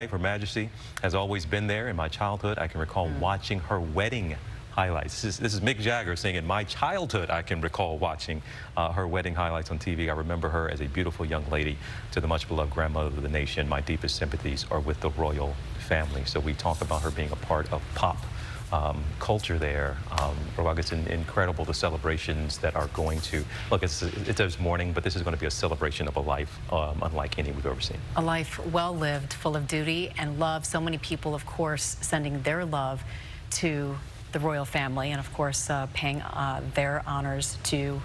Her Majesty has always been there in my childhood. I can recall watching her wedding highlights. This is Mick Jagger saying, in my childhood, I can recall watching her wedding highlights on TV. I remember her as a beautiful young lady to the much-beloved grandmother of the nation. My deepest sympathies are with the royal family. So we talk about her being a part of pop culture there. It's incredible, the celebrations that are going to, look, it's this morning, but this is going to be a celebration of a life unlike any we've ever seen. A life well lived, full of duty and love. So many people, of course, sending their love to the royal family and, of course, paying their honors to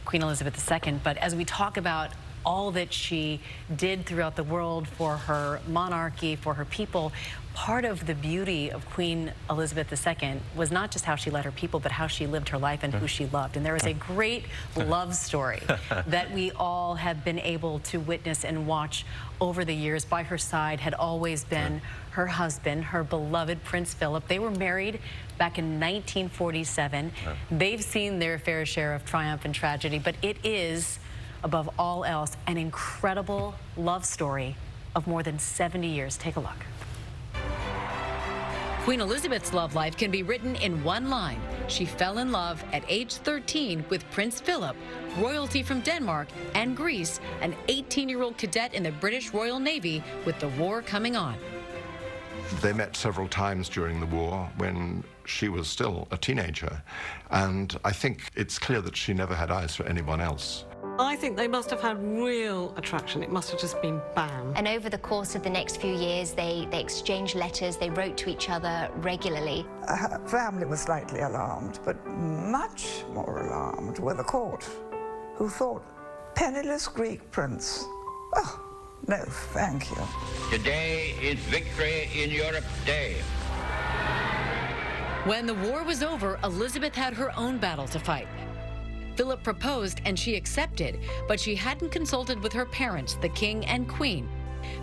Queen Elizabeth II. But as we talk about all that she did throughout the world for her monarchy, for her people, part of the beauty of Queen Elizabeth II was not just how she led her people, but how she lived her life and who she loved. And there is a great love story that we all have been able to witness and watch over the years. By her side had always been her husband, her beloved Prince Philip. They were married back in 1947. They've seen their fair share of triumph and tragedy, but it is, above all else, an incredible love story of more than 70 years. Take a look. Queen Elizabeth's love life can be written in one line. She fell in love at age 13 with Prince Philip, royalty from Denmark and Greece, an 18-year-old cadet in the British Royal Navy with the war coming on. They met several times during the war when she was still a teenager, and I think it's clear that she never had eyes for anyone else. I think they must have had real attraction. It must have just been bam. And over the course of the next few years, they exchanged letters, they wrote to each other regularly. Her family was slightly alarmed, but much more alarmed were the court, who thought, penniless Greek prince. Oh, no, thank you. Today is Victory in Europe Day. When the war was over, Elizabeth had her own battle to fight. Philip proposed and she accepted, but she hadn't consulted with her parents, the king and queen.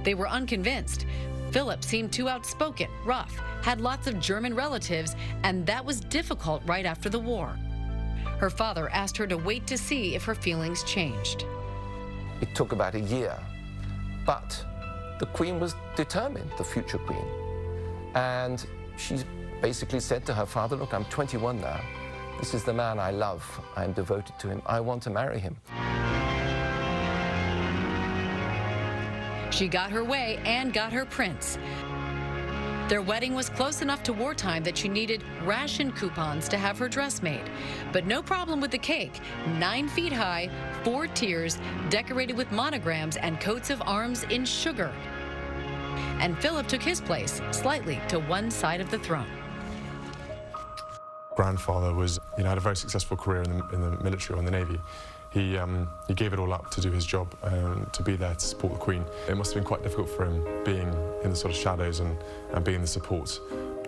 They were unconvinced. Philip seemed too outspoken, rough, had lots of German relatives, and that was difficult right after the war. Her father asked her to wait to see if her feelings changed. It took about a year, but the queen was determined, the future queen. And she basically said to her father, look, I'm 21 now. This is the man I love. I am devoted to him. I want to marry him. She got her way and got her prince. Their wedding was close enough to wartime that she needed ration coupons to have her dress made. But no problem with the cake. 9 feet high, 4 tiers, decorated with monograms and coats of arms in sugar. And Philip took his place slightly to one side of the throne. Grandfather was, had a very successful career in the military or in the Navy. He gave it all up to do his job and to be there to support the Queen. It must have been quite difficult for him being in the sort of shadows and being the support.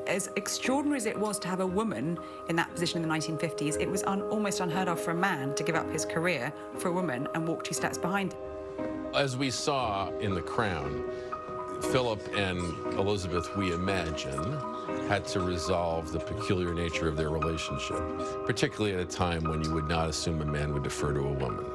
As extraordinary as it was to have a woman in that position in the 1950s, it was almost unheard of for a man to give up his career for a woman and walk 2 steps behind. As we saw in The Crown, Philip and Elizabeth, we imagine, had to resolve the peculiar nature of their relationship, particularly at a time when you would not assume a man would defer to a woman.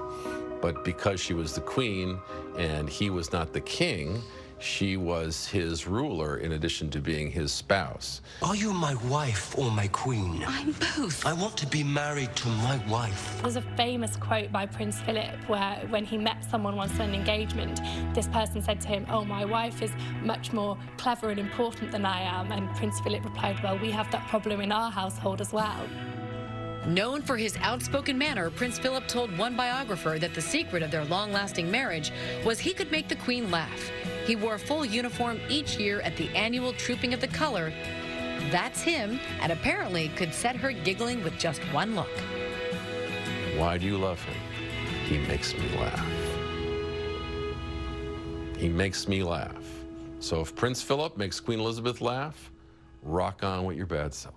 But because she was the queen and he was not the king, she was his ruler in addition to being his spouse. Are you my wife or my queen? I'm both. I want to be married to my wife. There's a famous quote by Prince Philip where when he met someone once at an engagement, this person said to him, oh, my wife is much more clever and important than I am. And Prince Philip replied, well, we have that problem in our household as well. Known for his outspoken manner, Prince Philip told one biographer that the secret of their long-lasting marriage was he could make the Queen laugh. He wore a full uniform each year at the annual Trooping of the Color. That's him, and apparently could set her giggling with just one look. Why do you love him? He makes me laugh. He makes me laugh. So if Prince Philip makes Queen Elizabeth laugh, rock on with your bad self.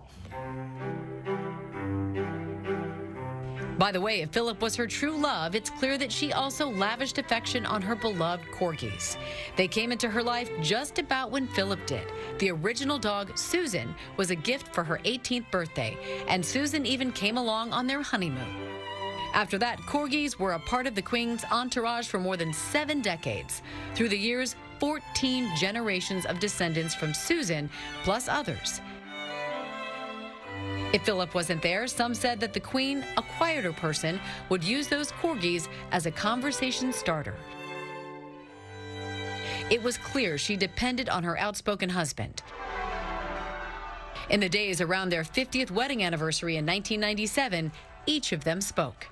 By the way, if Philip was her true love, it's clear that she also lavished affection on her beloved corgis. They came into her life just about when Philip did. The original dog, Susan, was a gift for her 18th birthday, and Susan even came along on their honeymoon. After that, corgis were a part of the Queen's entourage for more than 7 decades. Through the years, 14 generations of descendants from Susan, plus others. If Philip wasn't there, some said that the Queen, a quieter person, would use those corgis as a conversation starter. It was clear she depended on her outspoken husband. In the days around their 50th wedding anniversary in 1997, each of them spoke.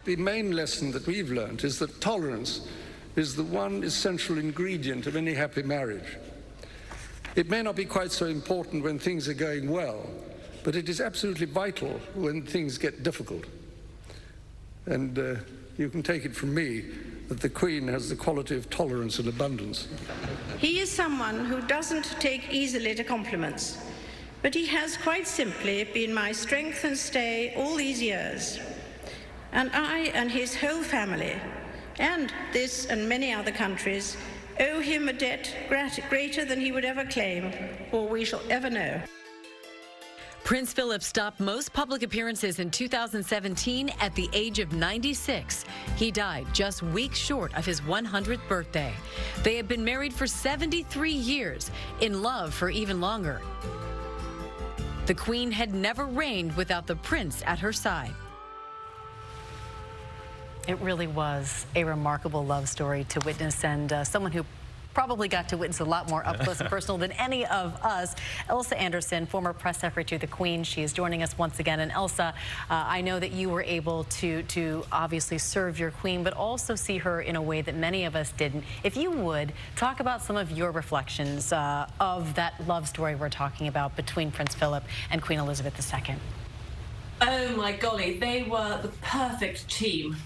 The main lesson that we've learned is that tolerance is the one essential ingredient of any happy marriage. It may not be quite so important when things are going well, but it is absolutely vital when things get difficult. And you can take it from me that the Queen has the quality of tolerance and abundance. He is someone who doesn't take easily to compliments, but he has quite simply been my strength and stay all these years. And I and his whole family, and this and many other countries, owe him a debt greater than he would ever claim, or we shall ever know. Prince Philip stopped most public appearances in 2017 at the age of 96. He died just weeks short of his 100th birthday. They had been married for 73 years, in love for even longer. The Queen had never reigned without the prince at her side. It really was a remarkable love story to witness, and someone who probably got to witness a lot more up close and personal than any of us. Elsa Anderson, former press secretary to the Queen, she is joining us once again. And Elsa, I know that you were able to obviously serve your Queen, but also see her in a way that many of us didn't. If you would, talk about some of your reflections of that love story we're talking about between Prince Philip and Queen Elizabeth II. Oh my golly, they were the perfect team.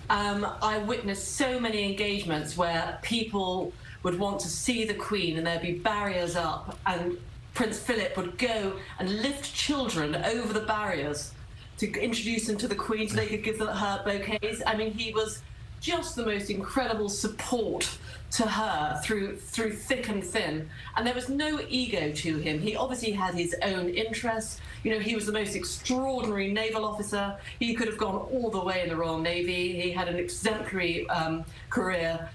I witnessed so many engagements where people would want to see the Queen and there'd be barriers up, and Prince Philip would go and lift children over the barriers to introduce them to the Queen so they could give her bouquets. I mean, he was just the most incredible support to her through thick and thin, and there was no ego to him. He obviously had his own interests. You know, he was the most extraordinary naval officer. He could have gone all the way in the Royal Navy. He had an exemplary career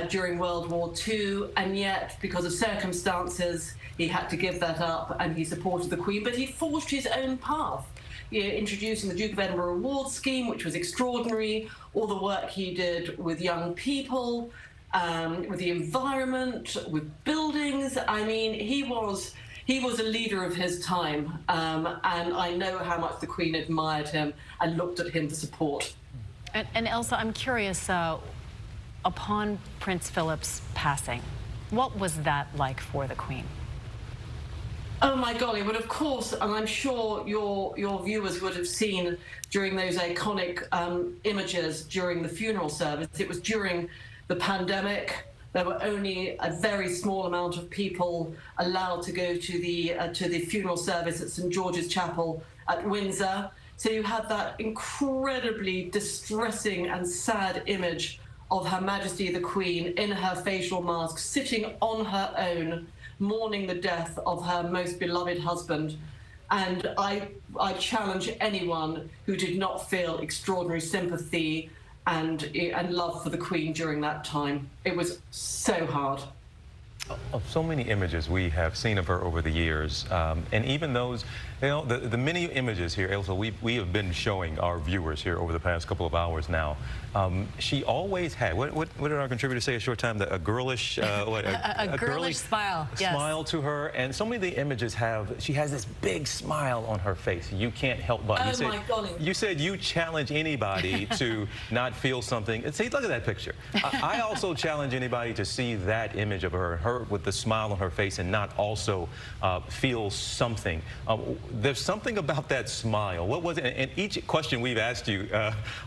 during World War II, and yet, because of circumstances, he had to give that up, and he supported the Queen, but he forged his own path. You know, introducing the Duke of Edinburgh Award Scheme, which was extraordinary, all the work he did with young people, with the environment, with buildings. I mean, he was a leader of his time, and I know how much the Queen admired him and looked at him for support. And Elsa, I'm curious, upon Prince Philip's passing, what was that like for the Queen? Oh my golly, but of course, and I'm sure your viewers would have seen during those iconic images during the funeral service. It was during the pandemic. There were only a very small amount of people allowed to go to the funeral service at St. George's Chapel at Windsor. So you had that incredibly distressing and sad image of Her Majesty the Queen in her facial mask, sitting on her own, mourning the death of her most beloved husband. And I challenge anyone who did not feel extraordinary sympathy and love for the Queen during that time. It was so hard. Of so many images we have seen of her over the years, and even those, you know, the many images here, Elsa, we have been showing our viewers here over the past couple of hours now. She always had, what did our contributor say a short time, a girlish, a girlish smile, yes. Smile to her, and so many of the images she has this big smile on her face. You can't help but. Oh my golly. You said you challenge anybody to not feel something. See, look at that picture. I also challenge anybody to see that image of her with the smile on her face and not also feel something. There's something about that smile. What was it? And each question we've asked you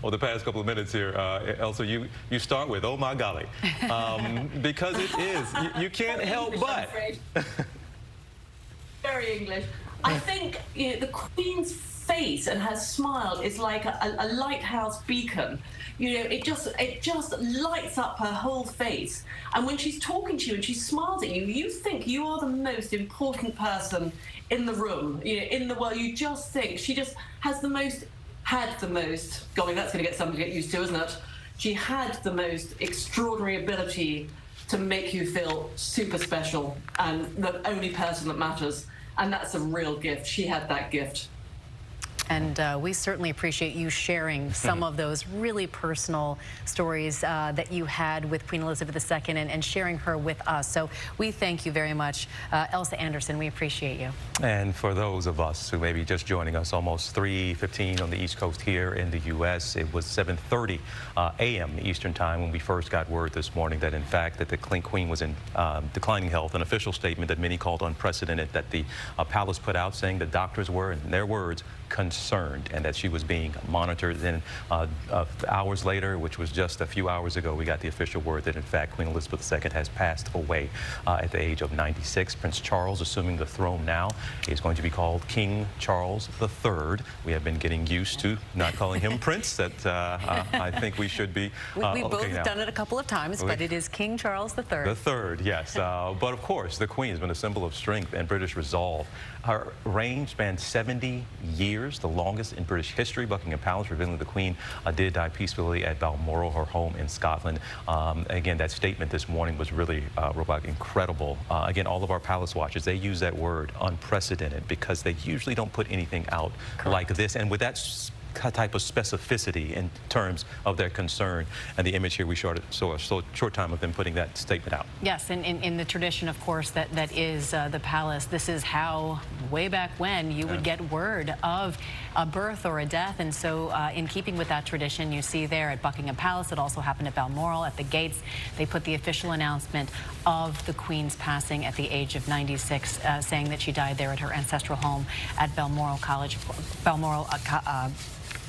over the past couple of minutes here, Elsa, you start with, oh my golly, because it is. You can't help but. Very English. I think the Queen's face and her smile is like a lighthouse beacon. You know, it just lights up her whole face. And when she's talking to you and she smiles at you, you think you are the most important person in the room, you know, in the world. You just think she just had the most, golly, that's going to get somebody to get used to, isn't it? She had the most extraordinary ability to make you feel super special and the only person that matters. And that's a real gift. She had that gift. And we certainly appreciate you sharing some of those really personal stories that you had with Queen Elizabeth II and sharing her with us. So we thank you very much. Elsa Anderson, we appreciate you. And for those of us who may be just joining us, almost 3:15 on the East Coast here in the U.S., it was 7:30 a.m. Eastern Time when we first got word this morning that, in fact, that the Queen was in declining health. An official statement that many called unprecedented that the palace put out, saying the doctors were, in their words, concerned and that she was being monitored. Then hours later, which was just a few hours ago, we got the official word that, in fact, Queen Elizabeth II has passed away at the age of 96. Prince Charles, assuming the throne now, is going to be called King Charles III. We have been getting used to not calling him Prince. That I think we should be. We've both done it a couple of times, but it is King Charles III. The third, yes. But of course, the Queen has been a symbol of strength and British resolve. Her reign spanned 70 years, the longest in British history. Buckingham Palace revealing the Queen did die peacefully at Balmoral, her home in Scotland. Again, that statement this morning was really incredible. Again, all of our palace watchers, they use that word unprecedented because they usually don't put anything out like this. And with that type of specificity in terms of their concern, and the image here we saw a short time of them putting that statement out. Yes, and in the tradition, of course, that is the palace, this is how way back when you would get word of a birth or a death. And so in keeping with that tradition, you see there at Buckingham Palace, it also happened at Balmoral. At the gates, they put the official announcement of the Queen's passing at the age of 96, saying that she died there at her ancestral home at Balmoral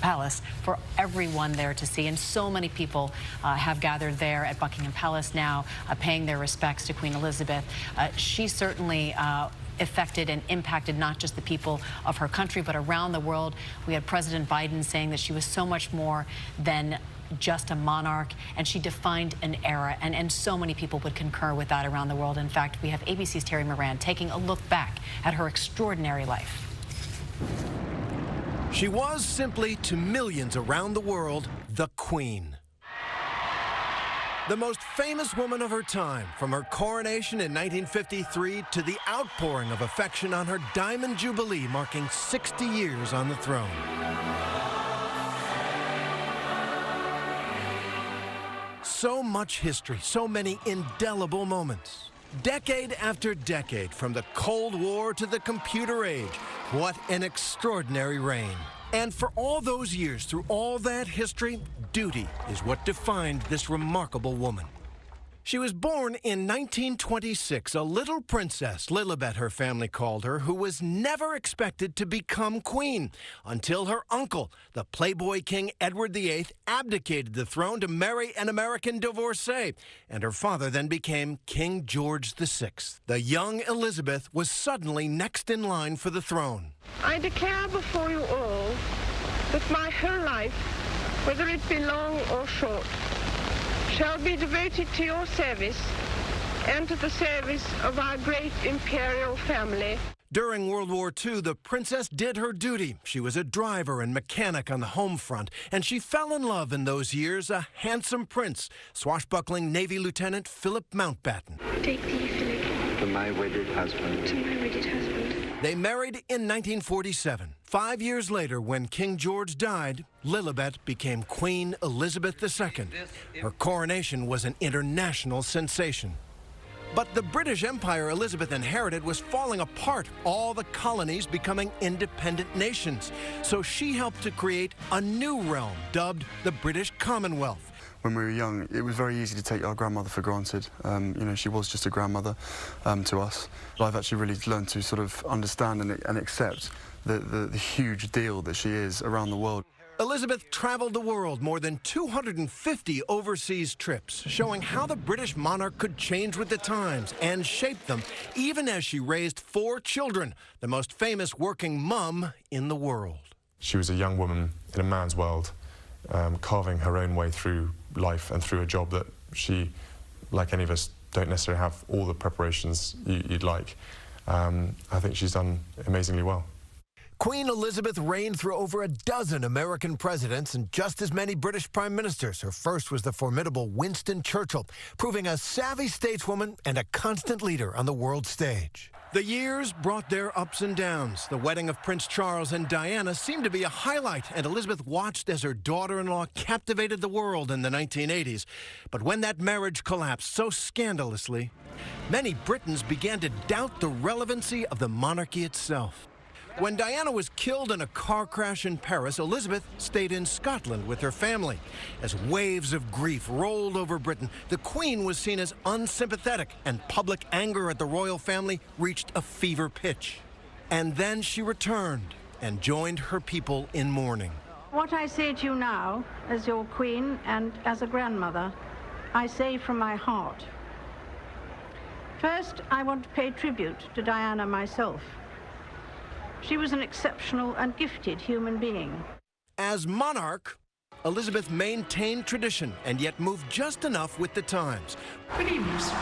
Palace for everyone there to see. And so many people have gathered there at Buckingham Palace now, paying their respects to Queen Elizabeth. She certainly affected and impacted not just the people of her country, but around the world. We had President Biden saying that she was so much more than just a monarch, and she defined an era, and so many people would concur with that around the world. In fact, we have ABC's Terry Moran taking a look back at her extraordinary life. She was simply, to millions around the world, the Queen. The most famous woman of her time, from her coronation in 1953 to the outpouring of affection on her Diamond Jubilee, marking 60 years on the throne. So much history, so many indelible moments. Decade after decade, from the Cold War to the computer age, what an extraordinary reign. And for all those years, through all that history, duty is what defined this remarkable woman. She was born in 1926, a little princess, Lilibet her family called her, who was never expected to become queen until her uncle, the Playboy King Edward VIII, abdicated the throne to marry an American divorcee, and her father then became King George VI. The young Elizabeth was suddenly next in line for the throne. I declare before you all that my whole life, whether it be long or short, shall be devoted to your service and to the service of our great imperial family. During World War II, the princess did her duty. She was a driver and mechanic on the home front, and she fell in love in those years, a handsome prince, swashbuckling Navy Lieutenant Philip Mountbatten. Take thee, Philip. To my wedded husband. To my wedded husband. They married in 1947. 5 years later, when King George died, Lilibet became Queen Elizabeth II. Her coronation was an international sensation. But the British Empire Elizabeth inherited was falling apart, all the colonies becoming independent nations. So she helped to create a new realm dubbed the British Commonwealth. When we were young, it was very easy to take our grandmother for granted. You know, she was just a grandmother to us. But I've actually really learned to sort of understand and accept the huge deal that she is around the world. Elizabeth traveled the world, more than 250 overseas trips, showing how the British monarch could change with the times and shape them, even as she raised 4 children, the most famous working mum in the world. She was a young woman in a man's world, carving her own way through life and through a job that she, like any of us, don't necessarily have all the preparations you'd like. I think she's done amazingly well. Queen Elizabeth reigned through over a dozen American presidents and just as many British prime ministers. Her first was the formidable Winston Churchill, proving a savvy stateswoman and a constant leader on the world stage. The years brought their ups and downs. The wedding of Prince Charles and Diana seemed to be a highlight, and Elizabeth watched as her daughter-in-law captivated the world in the 1980s. But when that marriage collapsed so scandalously, many Britons began to doubt the relevancy of the monarchy itself. When Diana was killed in a car crash in Paris, Elizabeth stayed in Scotland with her family. As waves of grief rolled over Britain, the Queen was seen as unsympathetic, and public anger at the royal family reached a fever pitch. And then she returned and joined her people in mourning. What I say to you now, as your Queen and as a grandmother, I say from my heart. First, I want to pay tribute to Diana myself. She was an exceptional and gifted human being. As monarch, Elizabeth maintained tradition and yet moved just enough with the times. Good evening, sir.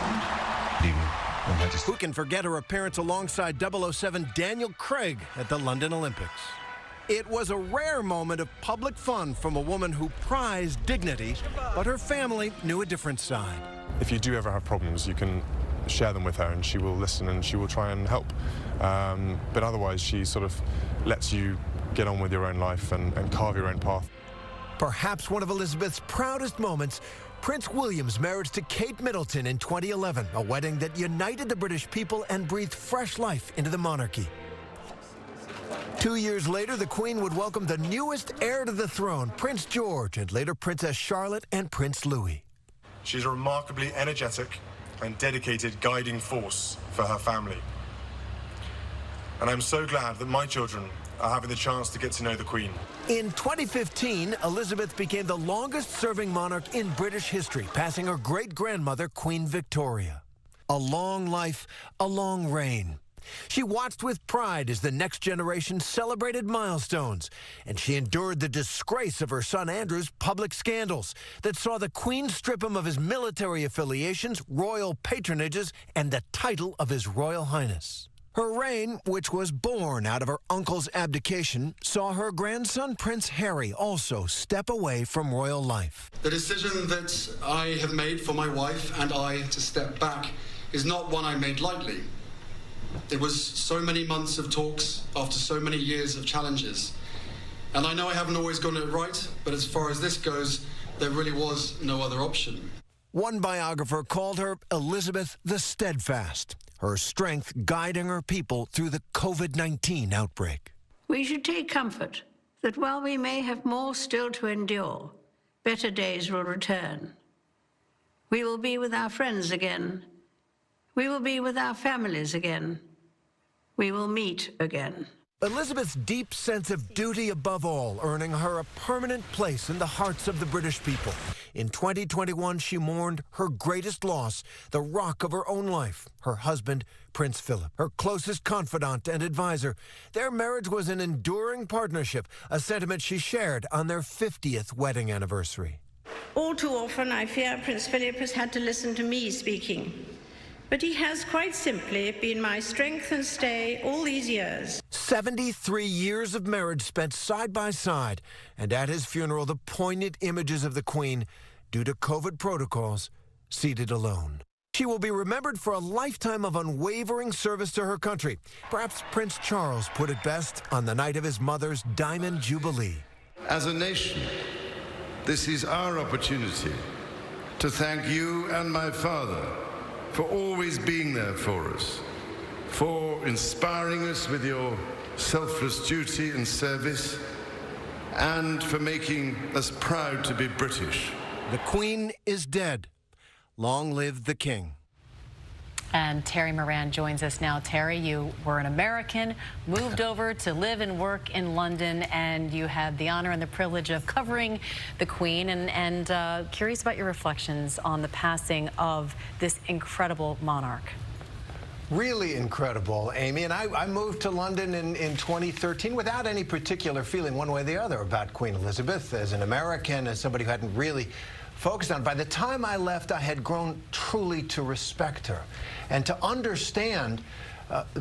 Good evening, Your Majesty. Who can forget her appearance alongside 007 Daniel Craig at the London Olympics? It was a rare moment of public fun from a woman who prized dignity, but her family knew a different side. If you do ever have problems, you can share them with her and she will listen and she will try and help. But otherwise, she sort of lets you get on with your own life and carve your own path. Perhaps one of Elizabeth's proudest moments, Prince William's marriage to Kate Middleton in 2011, a wedding that united the British people and breathed fresh life into the monarchy. 2 years later, the Queen would welcome the newest heir to the throne, Prince George, and later Princess Charlotte and Prince Louis. She's a remarkably energetic and dedicated guiding force for her family. And I'm so glad that my children are having the chance to get to know the Queen. In 2015, Elizabeth became the longest-serving monarch in British history, passing her great-grandmother, Queen Victoria. A long life, a long reign. She watched with pride as the next generation celebrated milestones, and she endured the disgrace of her son Andrew's public scandals that saw the Queen strip him of his military affiliations, royal patronages, and the title of His Royal Highness. Her reign, which was born out of her uncle's abdication, saw her grandson Prince Harry also step away from royal life. The decision that I have made for my wife and I to step back is not one I made lightly. It was so many months of talks after so many years of challenges. And I know I haven't always gotten it right, but as far as this goes, there really was no other option. One biographer called her Elizabeth the Steadfast, her strength guiding her people through the COVID-19 outbreak. We should take comfort that while we may have more still to endure, better days will return. We will be with our friends again. We will be with our families again. We will meet again. Elizabeth's deep sense of duty above all, earning her a permanent place in the hearts of the British people. In 2021, she mourned her greatest loss, the rock of her own life, her husband, Prince Philip, her closest confidant and advisor. Their marriage was an enduring partnership, a sentiment she shared on their 50th wedding anniversary. All too often, I fear Prince Philip has had to listen to me speaking. But he has quite simply been my strength and stay all these years. 73 years of marriage spent side by side, and at his funeral, the poignant images of the Queen, due to COVID protocols, seated alone. She will be remembered for a lifetime of unwavering service to her country. Perhaps Prince Charles put it best on the night of his mother's Diamond Jubilee. As a nation, this is our opportunity to thank you and my father for always being there for us, for inspiring us with your selfless duty and service, and for making us proud to be British. The Queen is dead. Long live the King. And Terry Moran joins us now. Terry, you were an American, moved over to live and work in London, and you had the honor and the privilege of covering the Queen. And curious about your reflections on the passing of this incredible monarch. Really incredible, Amy. And I moved to London in 2013 without any particular feeling one way or the other about Queen Elizabeth. As an American, as somebody who hadn't really focused on. By the time I left, I had grown truly to respect her and to understand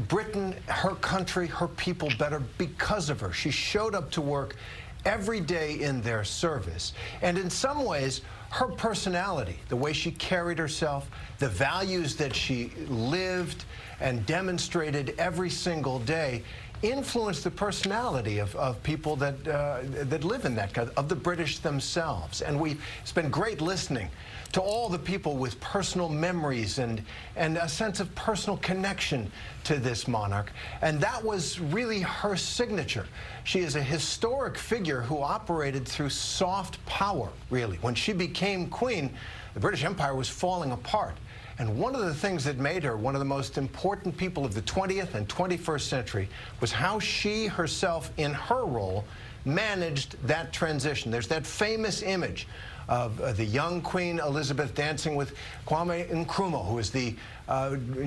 Britain, her country, her people better because of her. She showed up to work every day in their service. And in some ways, her personality, the way she carried herself, the values that she lived and demonstrated every single day, influenced the personality of people that live in that, of the British themselves. And it's been great listening to all the people with personal memories and a sense of personal connection to this monarch. And that was really her signature. She is a historic figure who operated through soft power, really. When she became queen, the British Empire was falling apart. And one of the things that made her one of the most important people of the 20th and 21st century was how she herself, in her role, managed that transition. There's that famous image of the young Queen Elizabeth dancing with Kwame Nkrumah, who is the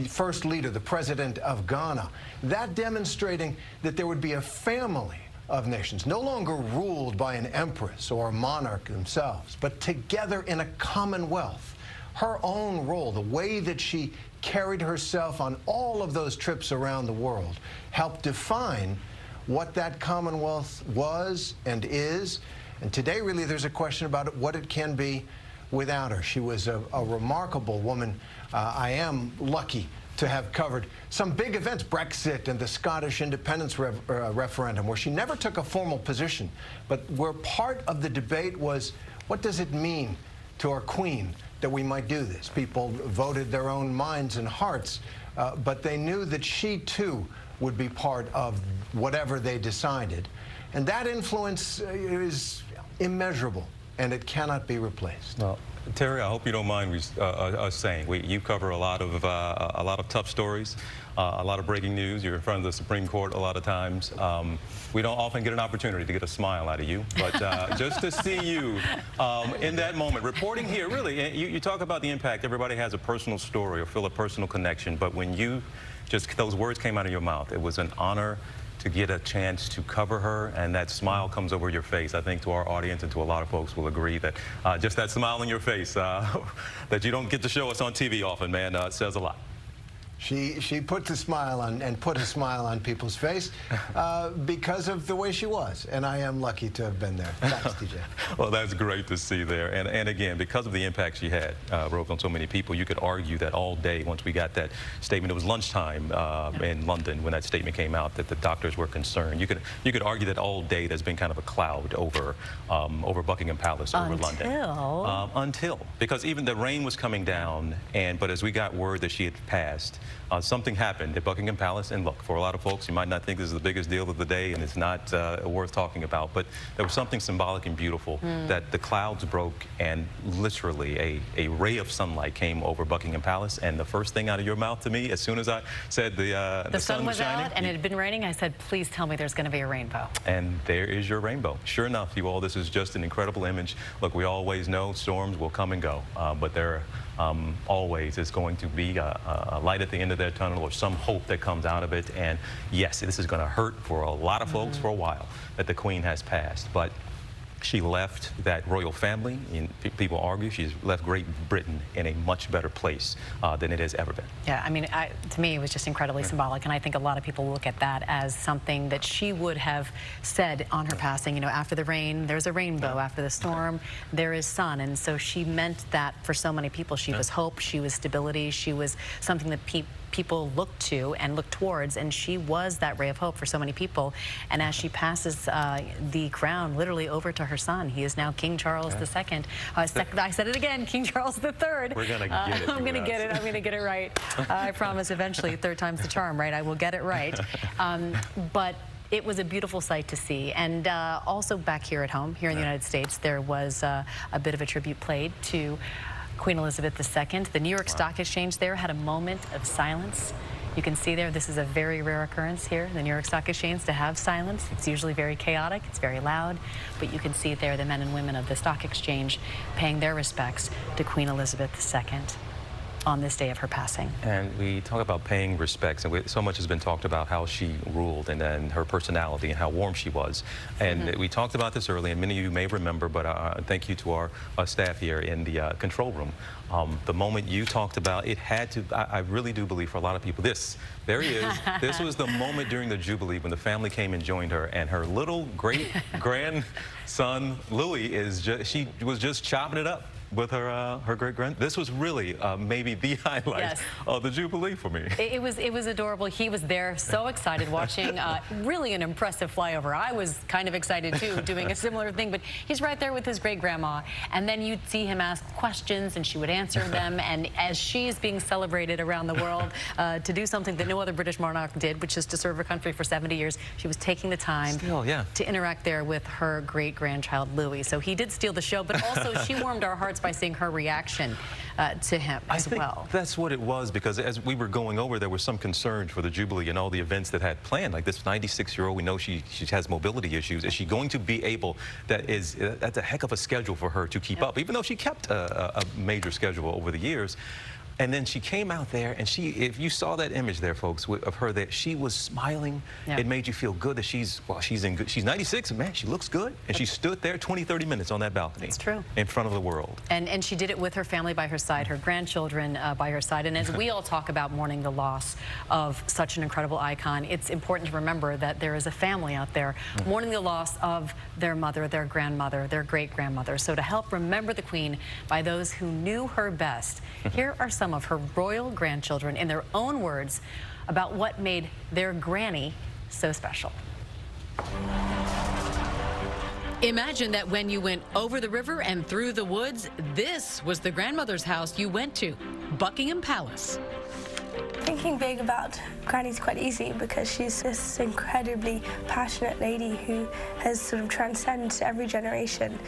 first leader, the president of Ghana. That demonstrating that there would be a family of nations, no longer ruled by an empress or a monarch themselves, but together in a commonwealth. Her own role, the way that she carried herself on all of those trips around the world, helped define what that commonwealth was and is. And today, really, there's a question about what it can be without her. She was a remarkable woman. I am lucky to have covered some big events, Brexit and the Scottish independence referendum, where she never took a formal position, but where part of the debate was, what does it mean to our queen that we might do this? People voted their own minds and hearts, but they knew that she, too, would be part of whatever they decided. And that influence is immeasurable, and it cannot be replaced. Well, Terry, I hope you don't mind us saying you cover a lot of tough stories, a lot of breaking news. You're in front of the Supreme Court a lot of times. We don't often get an opportunity to get a smile out of you, but just to see you in that moment, reporting here, really, you talk about the impact. Everybody has a personal story or feel a personal connection, but when those words came out of your mouth, it was an honor to get a chance to cover her, and that smile comes over your face. I think to our audience and to a lot of folks will agree that just that smile on your face that you don't get to show us on TV often, man, says a lot. She put a smile on people's face because of the way she was, and I am lucky to have been there. Thanks, DJ. Well, that's great to see there. And again, because of the impact she had, Roke, on so many people, you could argue that all day once we got that statement. It was lunchtime in London when that statement came out that the doctors were concerned. You could argue that all day there's been kind of a cloud over Buckingham Palace, over London. Until because even the rain was coming down, but as we got word that she had passed, something happened at Buckingham Palace, and look, for a lot of folks, you might not think this is the biggest deal of the day, and it's not worth talking about, but there was something symbolic and beautiful that the clouds broke, and literally a ray of sunlight came over Buckingham Palace, and the first thing out of your mouth to me, as soon as I said the sun was shining, out, and it had been raining, I said, please tell me there's going to be a rainbow. And there is your rainbow. Sure enough, you all, this is just an incredible image. Look, we always know storms will come and go, but there always is going to be a light at the end of their tunnel, or some hope that comes out of it. And yes, this is going to hurt for a lot of folks for a while that the Queen has passed, but she left that royal family, and people argue she's left Great Britain in a much better place than it has ever been. Yeah, I mean, to me, it was just incredibly symbolic, and I think a lot of people look at that as something that she would have said on her passing. You know, after the rain, there's a rainbow. After the storm, there is sun. And so she meant that for so many people. She was hope, she was stability, she was something that people looked to and looked towards, and she was that ray of hope for so many people. And as she passes the crown literally over to her son, he is now King Charles II. I said it again, King Charles III. We're gonna get it. I'm gonna get it. I'm gonna get it right. I promise. Eventually, third time's the charm, right? I will get it right. But it was a beautiful sight to see. And also back here at home, here in the United States, there was a bit of a tribute played to Queen Elizabeth II. The New York Stock Exchange there had a moment of silence. You can see there, this is a very rare occurrence here, the New York Stock Exchange, to have silence. It's usually very chaotic, it's very loud, but you can see there the men and women of the Stock Exchange paying their respects to Queen Elizabeth II. on this day of her passing. And we talk about paying respects, and so much has been talked about how she ruled and her personality and how warm she was. And we talked about this earlier, and many of you may remember, but thank you to our staff here in the control room. The moment you talked about, it had to, I really do believe for a lot of people, there he is. This was the moment during the Jubilee when the family came and joined her, and her little great-grandson, Louis, she was just chopping it up with her great-grand. This was really maybe the highlight of the Jubilee for me. It was adorable. He was there, so excited, watching really an impressive flyover. I was kind of excited too, doing a similar thing, but he's right there with his great-grandma, and then you'd see him ask questions and she would answer them, and as she is being celebrated around the world to do something that no other British monarch did, which is to serve her country for 70 years, she was taking the time to interact there with her great-grandchild Louis. So he did steal the show, but also she warmed our hearts by seeing her reaction to him as well. I think that's what it was, because as we were going over, there was some concern for the Jubilee and all the events that had planned. Like this 96-year-old, we know she has mobility issues. Is she going to be able, that's a heck of a schedule for her to keep up, even though she kept a major schedule over the years. And then she came out there, and if you saw that image there, folks, of her there, she was smiling. It made you feel good that she's 96, and man, she looks good. And she stood there 20, 30 minutes on that balcony. That's true. In front of the world. And she did it with her family by her side, her grandchildren by her side. And as we all talk about mourning the loss of such an incredible icon, it's important to remember that there is a family out there mourning the loss of their mother, their grandmother, their great-grandmother. So to help remember the Queen by those who knew her best, here are some of her royal grandchildren in their own words about what made their granny so special. Imagine that when you went over the river and through the woods, this was the grandmother's house you went to, Buckingham Palace. Thinking big about Granny's quite easy because she's this incredibly passionate lady who has sort of transcended every generation.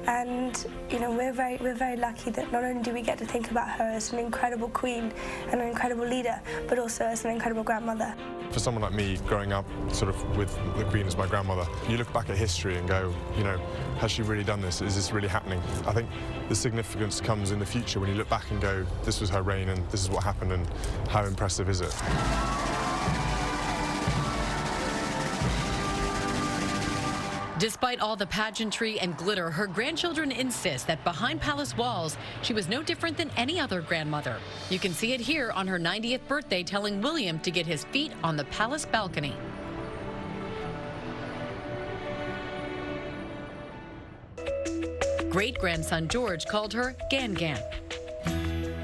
And you know, we're very lucky that not only do we get to think about her as an incredible queen and an incredible leader, but also as an incredible grandmother. For someone like me, growing up sort of with the Queen as my grandmother, you look back at history and go, you know, has she really done this? Is this really happening? I think the significance comes in the future when you look back and go, this was her reign and this is what happened, and how impressive is it? Despite all the pageantry and glitter, her grandchildren insist that behind palace walls, she was no different than any other grandmother. You can see it here on her 90th birthday, telling William to get his feet on the palace balcony. Great-grandson George called her Gan Gan.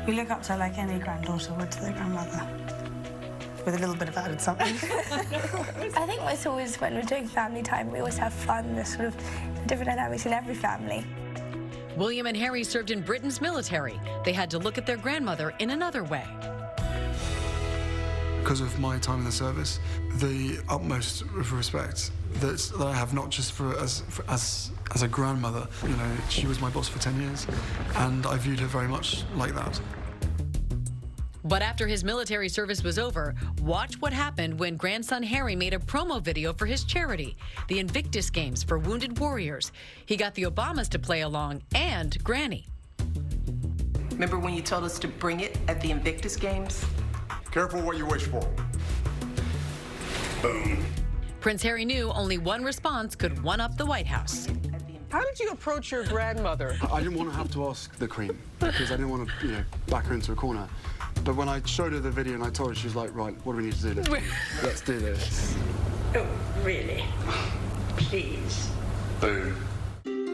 We look up to her like any granddaughter would to their grandmother, with a little bit of added something. I think it's always, when we're doing family time, we always have fun. There's sort of different dynamics in every family. William and Harry served in Britain's military. They had to look at their grandmother in another way. Because of my time in the service, the utmost of respect that I have, not just as a grandmother. You know, she was my boss for 10 years, and I viewed her very much like that. But after his military service was over, watch what happened when grandson Harry made a promo video for his charity, the Invictus Games for Wounded Warriors. He got the Obamas to play along, and Granny. Remember when you told us to bring it at the Invictus Games? Careful what you wish for. Boom. Prince Harry knew only one response could one-up the White House. How did you approach your grandmother? I didn't want to have to ask the Queen, because I didn't want to, you know, back her into a corner. But when I showed her the video and I told her, she was like, right, what do we need to do? Let's do this. Oh, really? Please. Boom.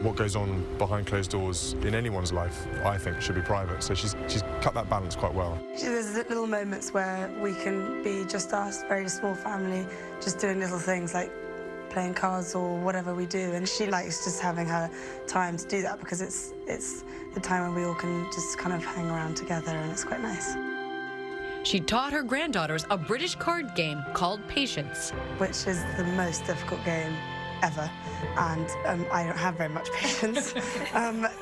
What goes on behind closed doors in anyone's life, I think, should be private. So she's cut that balance quite well. There's little moments where we can be just us, very small family, just doing little things like playing cards or whatever we do, and she likes just having her time to do that because it's the time when we all can just kind of hang around together, and it's quite nice. She taught her granddaughters a British card game called Patience, which is the most difficult game ever, and I don't have very much patience.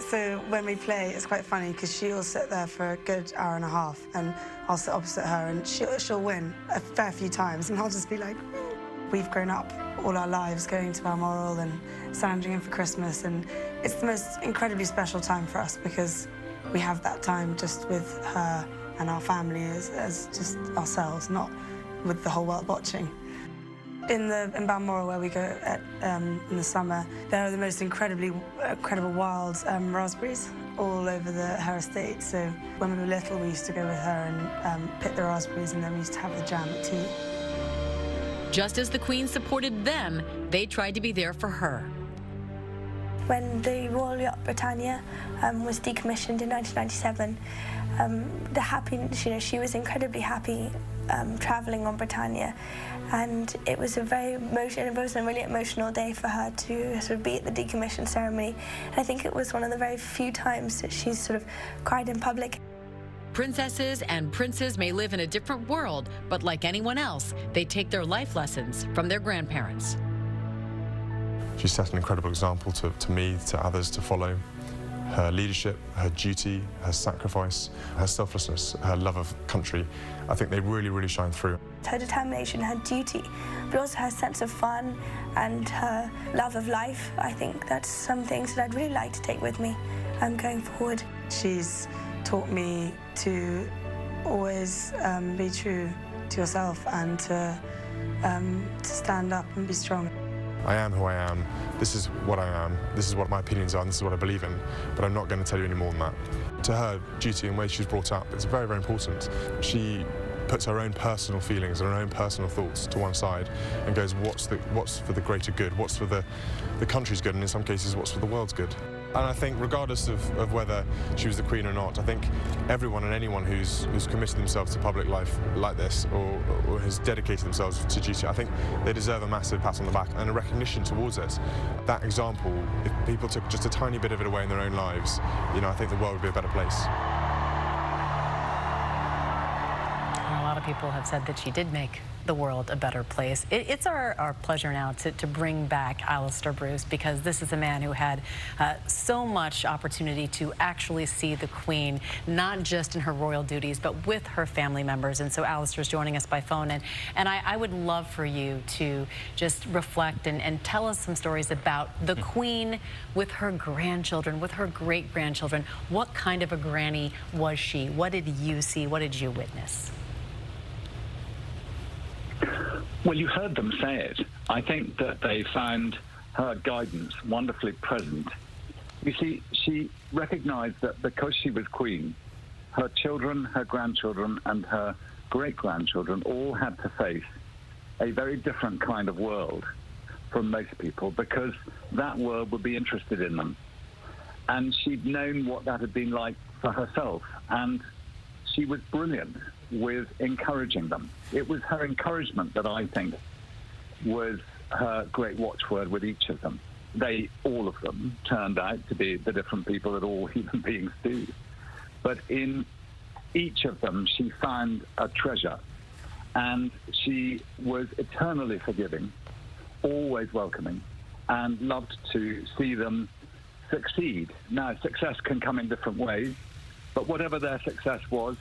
So when we play, it's quite funny because she'll sit there for a good hour and a half, and I'll sit opposite her, and she'll win a fair few times, and I'll just be like, we've grown up all our lives going to Balmoral and Sandringham for Christmas, and it's the most incredibly special time for us because we have that time just with her and our family as just ourselves, not with the whole world watching. In Balmoral, where we go in the summer, there are the most incredible wild raspberries all over her estate. So when we were little, we used to go with her and pick the raspberries, and then we used to have the jam at tea. Just as the Queen supported them, they tried to be there for her. When the Royal Yacht Britannia was decommissioned in 1997, the happiness, she was incredibly happy travelling on Britannia, and it was a really emotional day for her to sort of be at the decommission ceremony. And I think it was one of the very few times that she's sort of cried in public. Princesses and princes may live in a different world, but like anyone else, they take their life lessons from their grandparents. She set an incredible example to me, to others to follow. Her leadership, her duty, her sacrifice, her selflessness, her love of country, I think they really, really shine through. Her determination, her duty, but also her sense of fun and her love of life. I think that's some things that I'd really like to take with me going forward. She's taught me to always be true to yourself and to stand up and be strong. I am who I am, this is what I am, this is what my opinions are, and this is what I believe in, but I'm not going to tell you any more than that. To her, duty and the way she's brought up, it's very, very important. She puts her own personal feelings and her own personal thoughts to one side and goes, what's for the greater good, what's for the country's good, and in some cases, what's for the world's good. And I think regardless of whether she was the Queen or not, I think everyone and anyone who's committed themselves to public life like this or has dedicated themselves to duty, I think they deserve a massive pat on the back and a recognition towards it. That example, if people took just a tiny bit of it away in their own lives, I think the world would be a better place. A lot of people have said that she did make the world a better place. It's our pleasure now to bring back Alistair Bruce, because this is a man who had so much opportunity to actually see the Queen, not just in her royal duties, but with her family members. And so Alistair's joining us by phone, and I would love for you to just reflect and tell us some stories about the Queen with her grandchildren, with her great-grandchildren. What kind of a granny was she? What did you see? What did you witness? Well, you heard them say it. I think that they found her guidance wonderfully present. You see, she recognized that because she was Queen, her children, her grandchildren, and her great-grandchildren all had to face a very different kind of world from most people, because that world would be interested in them. And she'd known what that had been like for herself, and she was brilliant with encouraging them. It was her encouragement that I think was her great watchword with each of them. All of them, turned out to be the different people that all human beings do. But in each of them, she found a treasure, and she was eternally forgiving, always welcoming, and loved to see them succeed. Now, success can come in different ways, but whatever their success was,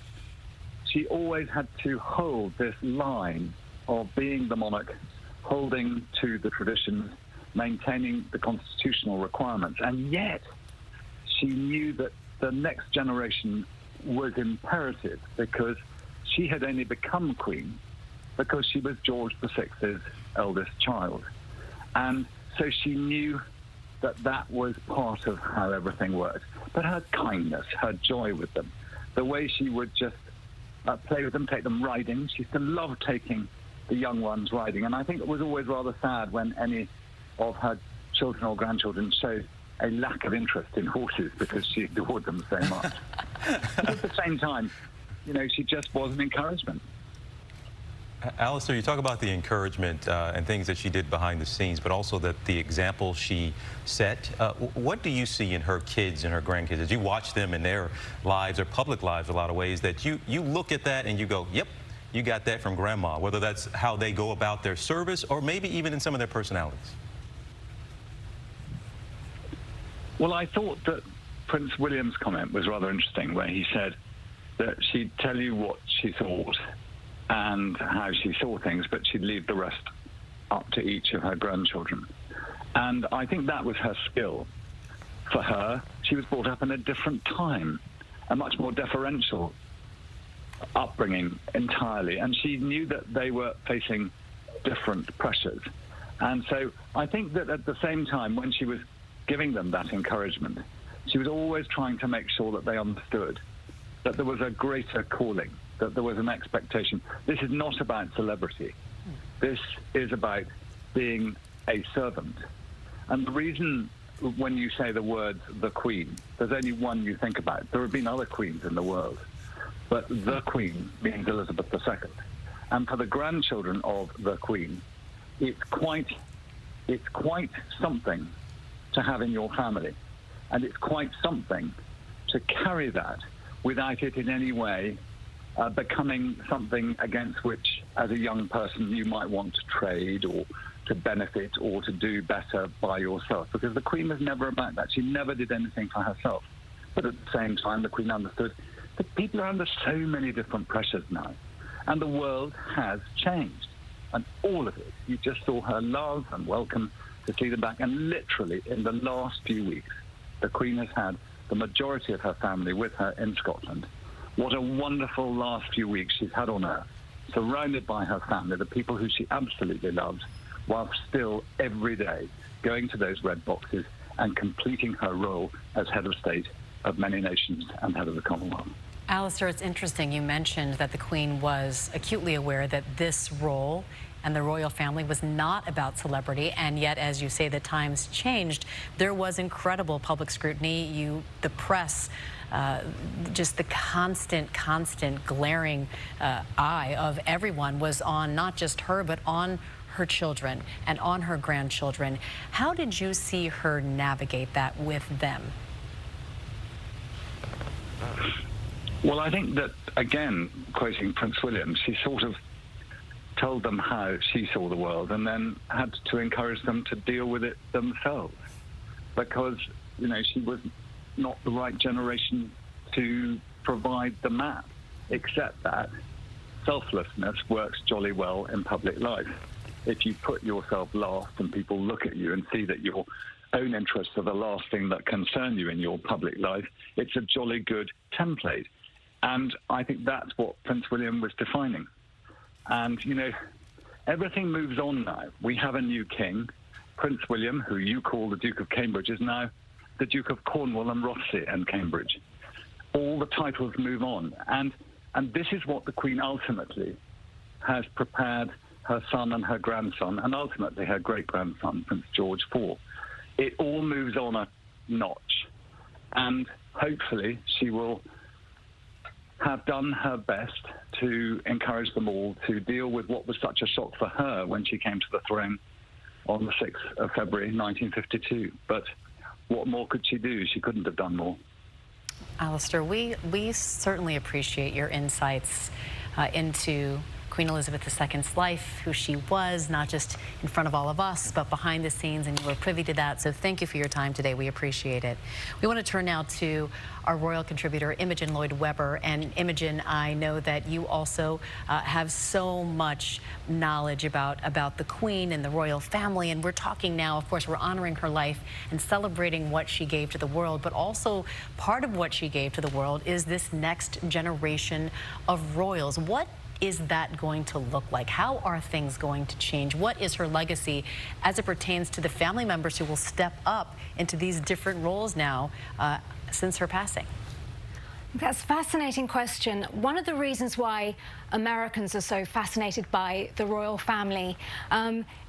she always had to hold this line of being the monarch, holding to the traditions, maintaining the constitutional requirements. And yet, she knew that the next generation was imperative, because she had only become Queen because she was George VI's eldest child. And so she knew that that was part of how everything worked. But her kindness, her joy with them, the way she would just play with them, take them riding. She used to love taking the young ones riding. And I think it was always rather sad when any of her children or grandchildren showed a lack of interest in horses, because she adored them so much. But at the same time, she just was an encouragement. Alistair, you talk about the encouragement and things that she did behind the scenes, but also that the example she set. What do you see in her kids and her grandkids as you watch them in their lives, their public lives, a lot of ways, that you look at that and you go, yep, you got that from Grandma, whether that's how they go about their service or maybe even in some of their personalities? Well, I thought that Prince William's comment was rather interesting, where he said that she'd tell you what she thought and how she saw things, but she'd leave the rest up to each of her grandchildren. And I think that was her skill. For her, she was brought up in a different time, a much more deferential upbringing entirely, and she knew that they were facing different pressures. And so I think that at the same time, when she was giving them that encouragement, she was always trying to make sure that they understood that there was a greater calling, that there was an expectation. This is not about celebrity. This is about being a servant. And the reason when you say the words the Queen, there's only one you think about. There have been other queens in the world, but the Queen means Elizabeth II. And for the grandchildren of the Queen, it's quite something to have in your family. And it's quite something to carry that without it in any way becoming something against which, as a young person, you might want to trade or to benefit or to do better by yourself. Because the Queen was never about that. She never did anything for herself. But at the same time, the Queen understood that people are under so many different pressures now. And the world has changed. And all of it. You just saw her love and welcome to see them back. And literally, in the last few weeks, the Queen has had the majority of her family with her in Scotland. What a wonderful last few weeks she's had on Earth, surrounded by her family, the people who she absolutely loves, while still every day going to those red boxes and completing her role as head of state of many nations and head of the Commonwealth. Alistair, it's interesting you mentioned that the Queen was acutely aware that this role and the royal family was not about celebrity, and yet, as you say, the times changed. There was incredible public scrutiny. The press, just the constant glaring eye of everyone was on not just her, but on her children and on her grandchildren. How did you see her navigate that with them? Well, I think that, again, quoting Prince William, she sort of told them how she saw the world and then had to encourage them to deal with it themselves because, you know, she was not the right generation to provide the map, except that selflessness works jolly well in public life. If you put yourself last and people look at you and see that your own interests are the last thing that concern you in your public life, it's a jolly good template. And I think that's what Prince William was defining. And, you know, everything moves on now. We have a new king. Prince William, who you call the Duke of Cambridge, is now the Duke of Cornwall and Rothesay and Cambridge. All the titles move on. And this is what the Queen ultimately has prepared her son and her grandson, and ultimately her great-grandson, Prince George, for. It all moves on a notch. And hopefully she will have done her best to encourage them all to deal with what was such a shock for her when she came to the throne on the 6th of February 1952. But what more could she do? She couldn't have done more. Alistair, we certainly appreciate your insights into Queen Elizabeth II's life, who she was, not just in front of all of us, but behind the scenes, and you were privy to that. So thank you for your time today. We appreciate it. We want to turn now to our royal contributor, Imogen Lloyd-Webber. And Imogen, I know that you also have so much knowledge about the Queen and the royal family. And we're talking now, of course, we're honoring her life and celebrating what she gave to the world. But also part of what she gave to the world is this next generation of royals. What is that going to look like? How are things going to change? What is her legacy as it pertains to the family members who will step up into these different roles now since her passing? That's a fascinating question. One of the reasons why Americans are so fascinated by the royal family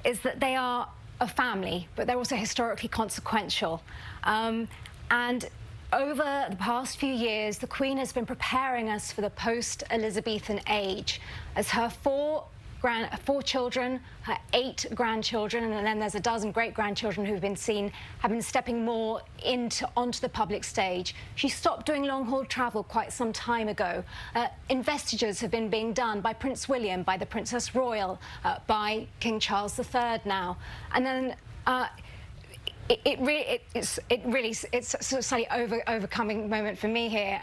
is that they are a family, but they're also historically consequential. And over the past few years, the Queen has been preparing us for the post-Elizabethan age as her four children, her 8 grandchildren, and then there's a dozen great-grandchildren who've been have been stepping more onto the public stage. She stopped doing long-haul travel quite some time ago. Investitures have been being done by Prince William, by the Princess Royal, by King Charles III now. And then it's a slightly overcoming moment for me here,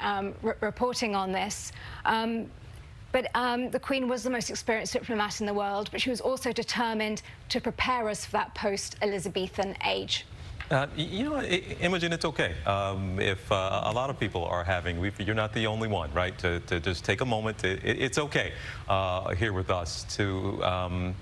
reporting on this. But the Queen was the most experienced diplomat in the world, but she was also determined to prepare us for that post-Elizabethan age. You know, Imogen, it's okay. If a lot of people are having, you're not the only one, right? To just take a moment. It's okay here with us to,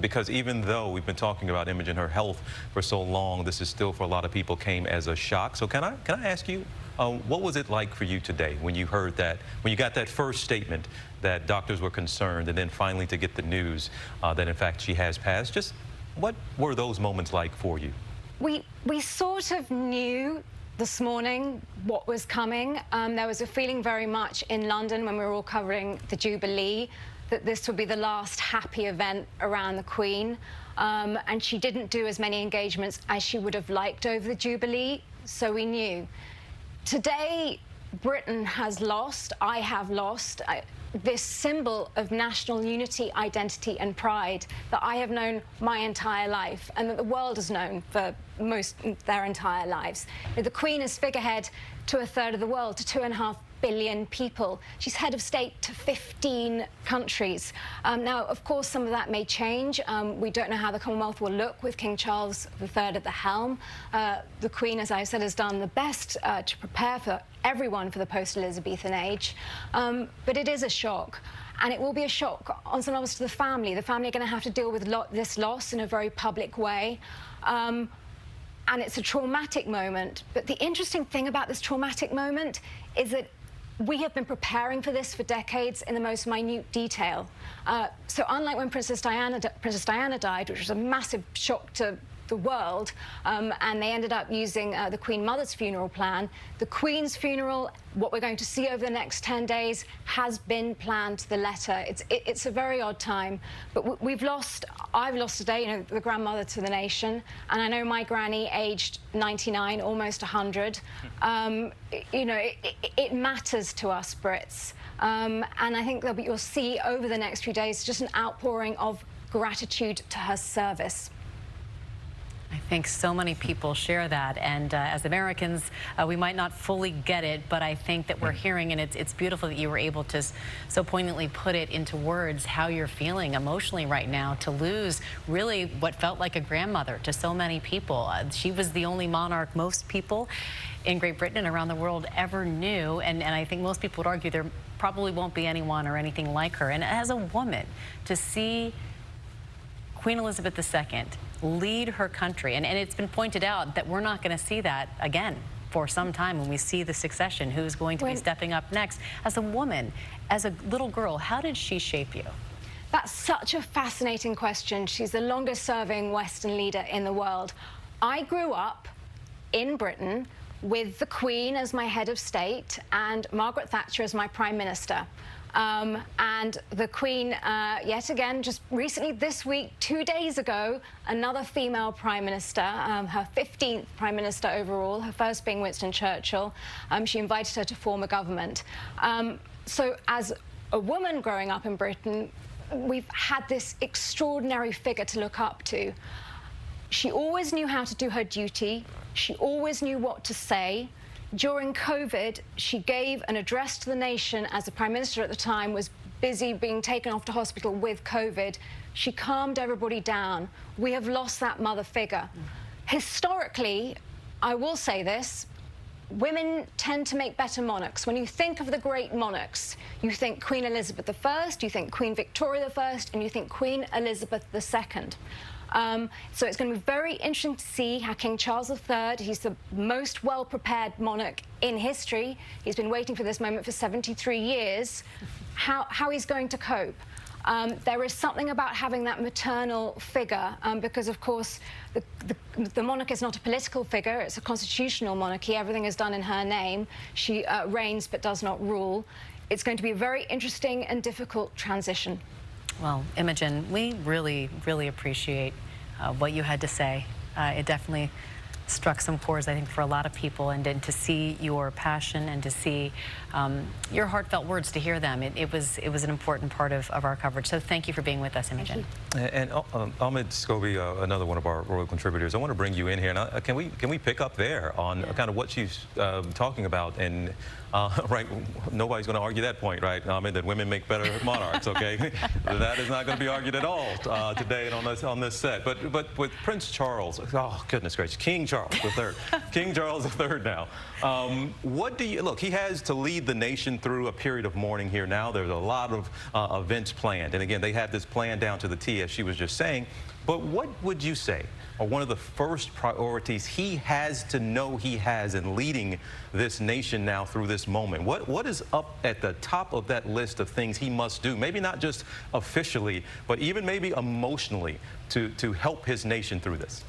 because even though we've been talking about Imogen, her health for so long, this is still for a lot of people came as a shock. So can I ask you, what was it like for you today when you heard that, when you got that first statement that doctors were concerned, and then finally to get the news that in fact she has passed? Just what were those moments like for you? We sort of knew this morning what was coming. There was a feeling very much in London when we were all covering the Jubilee that this would be the last happy event around the Queen. And she didn't do as many engagements as she would have liked over the Jubilee, so we knew. Today, Britain has lost, I have lost, this symbol of national unity, identity and pride that I have known my entire life and that the world has known for most their entire lives. The Queen is figurehead to a third of the world, to 2.5 billion people. She's head of state to 15 countries. Now, of course, some of that may change. We don't know how the Commonwealth will look with King Charles III at the helm. The Queen, as I said, has done the best to prepare for everyone for the post-Elizabethan age. But it is a shock. And it will be a shock on some levels to the family. The family are going to have to deal with this loss in a very public way. And it's a traumatic moment. But the interesting thing about this traumatic moment is that we have been preparing for this for decades in the most minute detail. So unlike when Princess Diana died, which was a massive shock to the world, and they ended up using the Queen Mother's funeral plan, the Queen's funeral, what we're going to see over the next 10 days, has been planned to the letter. It's a very odd time, but I've lost today, you know, the grandmother to the nation, and I know my granny, aged 99, almost 100. You know, it matters to us Brits, and I think that you'll see over the next few days just an outpouring of gratitude to her service. I think so many people share that, and as Americans, we might not fully get it, but I think that we're hearing, and it's beautiful that you were able to so poignantly put it into words how you're feeling emotionally right now, to lose really what felt like a grandmother to so many people. She was the only monarch most people in Great Britain and around the world ever knew, and I think most people would argue there probably won't be anyone or anything like her. And as a woman, to see Queen Elizabeth II lead her country, and it's been pointed out that we're not going to see that again for some time when we see the succession, who's going to be stepping up next. As a woman, as a little girl, how did she shape you? That's such a fascinating question. She's the longest serving Western leader in the world. I grew up in Britain with the Queen as my head of state and Margaret Thatcher as my Prime Minister. And the Queen, yet again, just recently this week, 2 days ago, another female Prime Minister, her 15th Prime Minister overall, her first being Winston Churchill. She invited her to form a government. So as a woman growing up in Britain, we've had this extraordinary figure to look up to. She always knew how to do her duty. She always knew what to say. During COVID, she gave an address to the nation as the Prime Minister at the time was busy being taken off to hospital with COVID. She calmed everybody down. We have lost that mother figure. Historically, I will say this, women tend to make better monarchs. When you think of the great monarchs, you think Queen Elizabeth I, you think Queen Victoria I, and you think Queen Elizabeth II. So it's going to be very interesting to see how King Charles III, he's the most well-prepared monarch in history. He's been waiting for this moment for 73 years, how he's going to cope. There is something about having that maternal figure, because, of course, the monarch is not a political figure. It's a constitutional monarchy. Everything is done in her name. She reigns but does not rule. It's going to be a very interesting and difficult transition. Well, Imogen, we really, really appreciate what you had to say. It definitely struck some chords, I think, for a lot of people, and then to see your passion and to see your heartfelt words, to hear them, it was an important part of our coverage. So thank you for being with us, Imogen. And Ahmed Scobie, another one of our royal contributors, I want to bring you in here. Now, can we pick up there on kind of what she's talking about? And right, nobody's going to argue that point, right, Ahmed, that women make better monarchs, okay? That is not going to be argued at all today and on this set. But with Prince Charles, oh, goodness gracious, King Charles, Charles III. King Charles III now. What do you, look, he has to lead the nation through a period of mourning here now. There's a lot of events planned. And again, they have this plan down to the T, as she was just saying. But what would you say are one of the first priorities he has to know he has in leading this nation now through this moment? What is up at the top of that list of things he must do? Maybe not just officially, but even maybe emotionally to help his nation through this?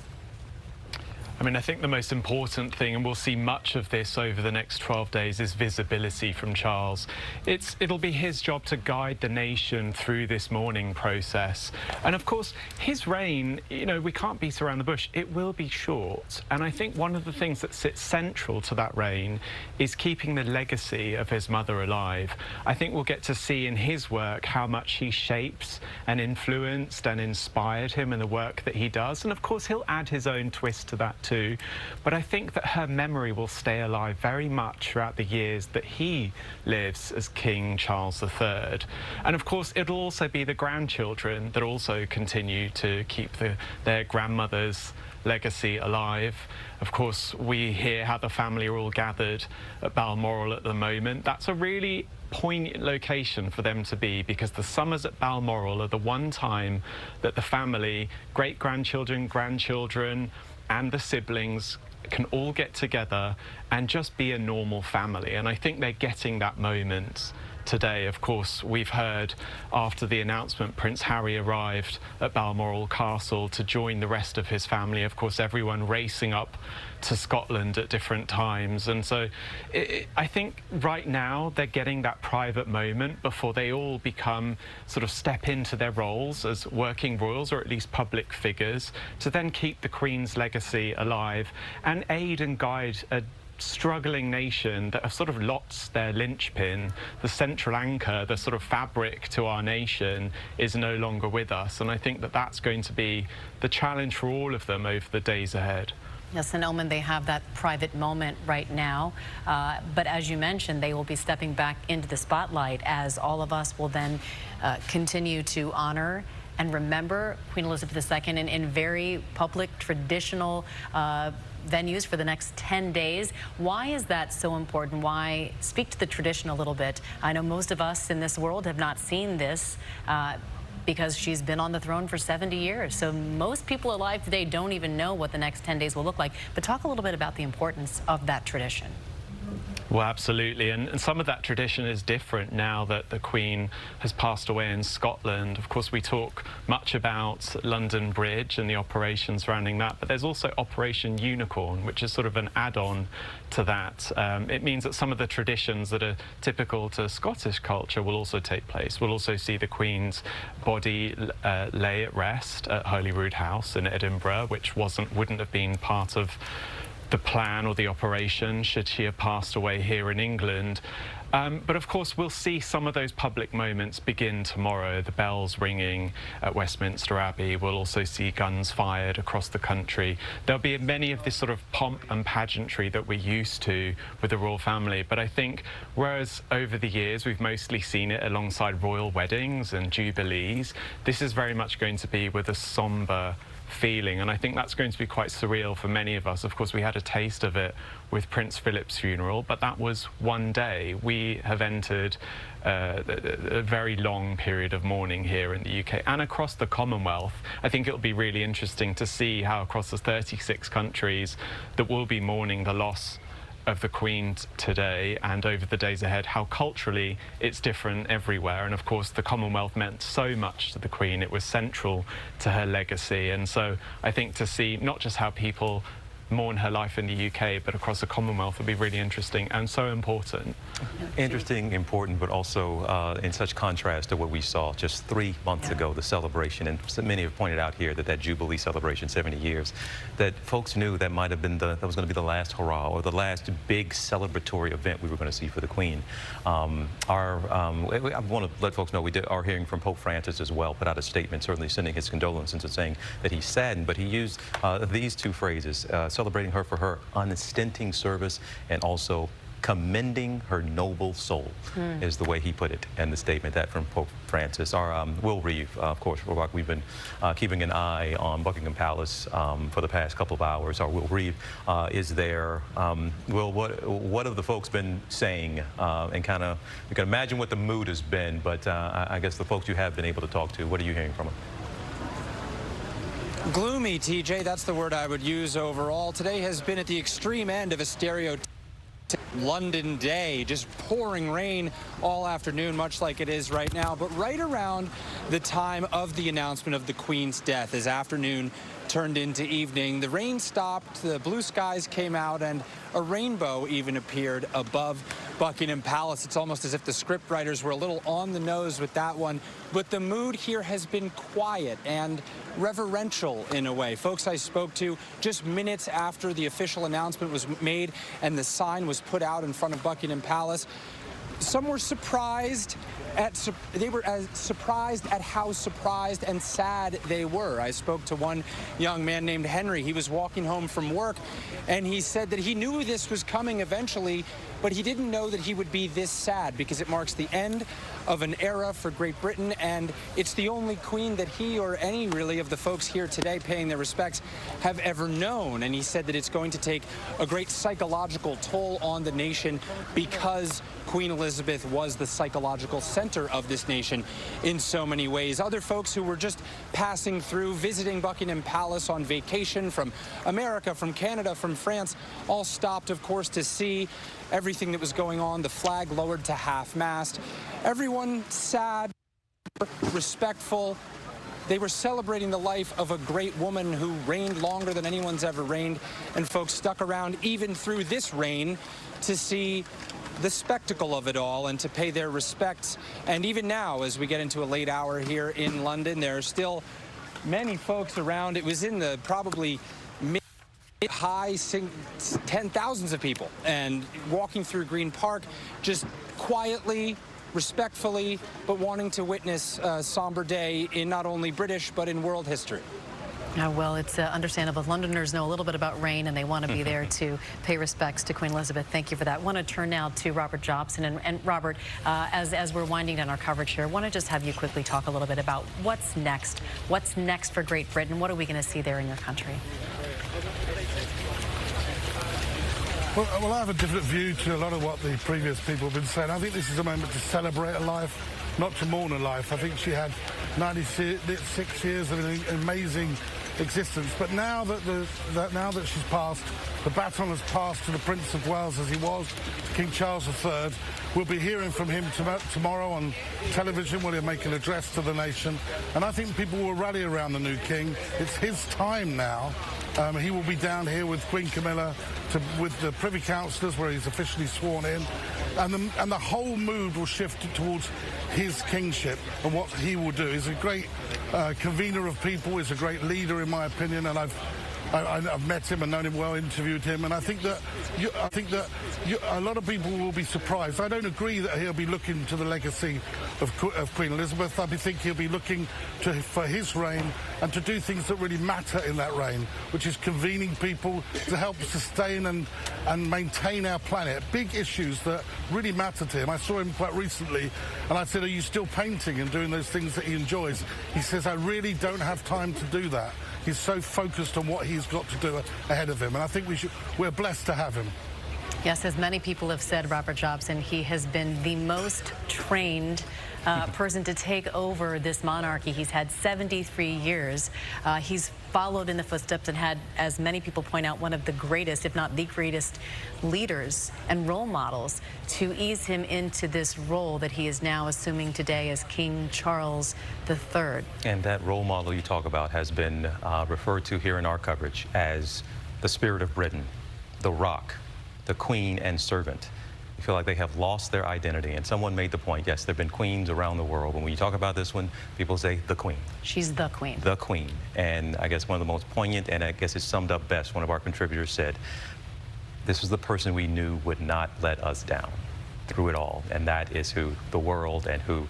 I mean, I think the most important thing, and we'll see much of this over the next 12 days, is visibility from Charles. It'll be his job to guide the nation through this mourning process. And of course, his reign, you know, we can't beat around the bush. It will be short. And I think one of the things that sits central to that reign is keeping the legacy of his mother alive. I think we'll get to see in his work how much he shapes and influenced and inspired him in the work that he does. And of course, he'll add his own twist to that too. But I think that her memory will stay alive very much throughout the years that he lives as King Charles III. And of course, it'll also be the grandchildren that also continue to keep their grandmother's legacy alive. Of course, we hear how the family are all gathered at Balmoral at the moment. That's a really poignant location for them to be, because the summers at Balmoral are the one time that the family, great-grandchildren, grandchildren, and the siblings can all get together and just be a normal family. And I think they're getting that moment today. Of course, we've heard after the announcement Prince Harry arrived at Balmoral Castle to join the rest of his family. Of course, everyone racing up to Scotland at different times. And so I think right now they're getting that private moment before they all become sort of step into their roles as working royals, or at least public figures, to then keep the Queen's legacy alive and aid and guide a struggling nation that have sort of lost their linchpin. The central anchor, the sort of fabric to our nation, is no longer with us. And I think that that's going to be the challenge for all of them over the days ahead. Yes, and Elman, they have that private moment right now. But as you mentioned, they will be stepping back into the spotlight, as all of us will then continue to honor and remember Queen Elizabeth II in very public, traditional venues for the next 10 days. Why is that so important? Why? Speak to the tradition a little bit. I know most of us in this world have not seen this because she's been on the throne for 70 years. So most people alive today don't even know what the next 10 days will look like. But talk a little bit about the importance of that tradition. Well, absolutely, and some of that tradition is different now that the Queen has passed away in Scotland. Of course, we talk much about London Bridge and the operations surrounding that, but there's also Operation Unicorn, which is sort of an add-on to that. It means that some of the traditions that are typical to Scottish culture will also take place. We'll also see the Queen's body lay at rest at Holyrood House in Edinburgh, which wouldn't have been part of the plan or the operation should she have passed away here in England. But of course, we'll see some of those public moments begin tomorrow. The bells ringing at Westminster Abbey. We'll also see guns fired across the country. There'll be many of this sort of pomp and pageantry that we're used to with the royal family. But I think whereas over the years we've mostly seen it alongside royal weddings and jubilees, this is very much going to be with a sombre feeling, and I think that's going to be quite surreal for many of us. Of course, we had a taste of it with Prince Philip's funeral, but that was one day. We have entered a very long period of mourning here in the UK and across the Commonwealth. I think it'll be really interesting to see how across the 36 countries that will be mourning the loss of the Queen today and over the days ahead, how culturally it's different everywhere. And of course, the Commonwealth meant so much to the Queen. It was central to her legacy. And so I think to see not just how people mourn her life in the UK, but across the Commonwealth would be really interesting and so important. Interesting, important, but also in such contrast to what we saw just 3 months ago, the celebration. And so many have pointed out here that that Jubilee celebration, 70 years, that folks knew that might have been that was going to be the last hurrah or the last big celebratory event we were going to see for the Queen. I want to let folks know we are hearing from Pope Francis as well, put out a statement certainly sending his condolences and saying that he's saddened, but he used these two phrases, celebrating her for her unstinting service and also commending her noble soul, is the way he put it in the statement. That from Pope Francis. Our Will Reeve, of course, we've been keeping an eye on Buckingham Palace for the past couple of hours. Our Will Reeve is there. Will, what have the folks been saying? And kind of, you can imagine what the mood has been, but I guess the folks you have been able to talk to, what are you hearing from them? Gloomy, TJ, that's the word I would use overall. Today has been at the extreme end of a stereotypical London day, just pouring rain all afternoon, much like it is right now. But right around the time of the announcement of the Queen's death, as afternoon turned into evening, the rain stopped, the blue skies came out, and a rainbow even appeared above Buckingham Palace. It's almost as if the scriptwriters were a little on the nose with that one. But the mood here has been quiet and reverential in a way. Folks I spoke to just minutes after the official announcement was made and the sign was put out in front of Buckingham Palace, some were surprised surprised at how surprised and sad they were. I spoke to one young man named Henry. He was walking home from work, and he said that he knew this was coming eventually, but he didn't know that he would be this sad because it marks the end of an era for Great Britain, and it's the only queen that he or any really of the folks here today paying their respects have ever known. And he said that it's going to take a great psychological toll on the nation because Queen Elizabeth was the psychological center of this nation in so many ways. Other folks who were just passing through, visiting Buckingham Palace on vacation from America, from Canada, from France, all stopped, of course, to see everything that was going on, the flag lowered to half-mast. Everyone sad, respectful. They were celebrating the life of a great woman who reigned longer than anyone's ever reigned, and folks stuck around even through this reign to see the spectacle of it all and to pay their respects. And even now, as we get into a late hour here in London, there are still many folks around. It was in the probably high 10,000s of people, and walking through Green Park just quietly, respectfully, but wanting to witness a somber day in not only British but in world history. Well, it's understandable. Londoners know a little bit about rain, and they want to be there to pay respects to Queen Elizabeth. Thank you for that. I want to turn now to Robert Jobson. And Robert, as we're winding down our coverage here, I want to just have you quickly talk a little bit about what's next. What's next for Great Britain? What are we going to see there in your country? Well, I have a different view to a lot of what the previous people have been saying. I think this is a moment to celebrate a life, not to mourn a life. I think she had 96 years of an amazing existence. But now that she's passed, the baton has passed to the Prince of Wales, as he was, King Charles III. We'll be hearing from him tomorrow on television when he'll make an address to the nation. And I think people will rally around the new king. It's his time now. He will be down here with Queen Camilla, with the Privy Councillors, where he's officially sworn in. And the whole mood will shift towards his kingship and what he will do. He's a great convener of people. He's a great leader, in my opinion, and I've met him and known him well, interviewed him, and I think that a lot of people will be surprised. I don't agree that he'll be looking to the legacy of Queen Elizabeth. I think he'll be looking for his reign and to do things that really matter in that reign, which is convening people to help sustain and maintain our planet. Big issues that really matter to him. I saw him quite recently, and I said, "Are you still painting and doing those things that he enjoys?" He says, "I really don't have time to do that." He's so focused on what he's got to do ahead of him, and I think we're blessed to have him. Yes, as many people have said, Robert Jobson, he has been the most trained person to take over this monarchy. He's had 73 years. He's followed in the footsteps and had, as many people point out, one of the greatest, if not the greatest, leaders and role models to ease him into this role that he is now assuming today as King Charles III. And that role model you talk about has been referred to here in our coverage as the spirit of Britain, the rock, the queen and servant. I feel like they have lost their identity, and someone made the point, yes, there have been queens around the world, but when you talk about this one, people say the queen. She's the queen. The queen. And I guess one of the most poignant, and I guess it's summed up best, one of our contributors said, this was the person we knew would not let us down through it all, and that is who the world and who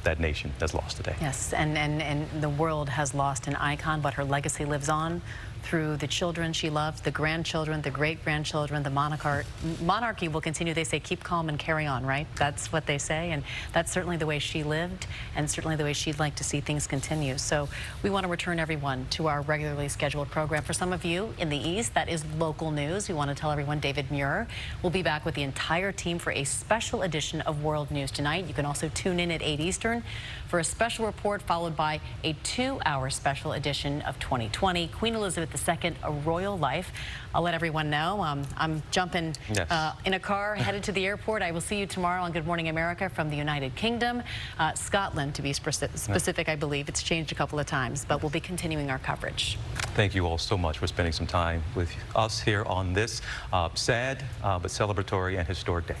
that nation has lost today. Yes, and the world has lost an icon, but her legacy lives on through the children she loved, the grandchildren, the great-grandchildren. The monarchy will continue. They say keep calm and carry on, right? That's what they say, and that's certainly the way she lived, and certainly the way she'd like to see things continue. So we want to return everyone to our regularly scheduled program. For some of you in the East, that is local news. We want to tell everyone David Muir will be back with the entire team for a special edition of World News tonight. You can also tune in at 8 Eastern for a special report, followed by a 2-hour special edition of 2020, Queen Elizabeth II, A Royal Life. I'll let everyone know. I'm jumping in a car headed to the airport. I will see you tomorrow on Good Morning America from the United Kingdom. Scotland, to be specific, I believe. It's changed a couple of times, but we'll be continuing our coverage. Thank you all so much for spending some time with us here on this sad but celebratory and historic day.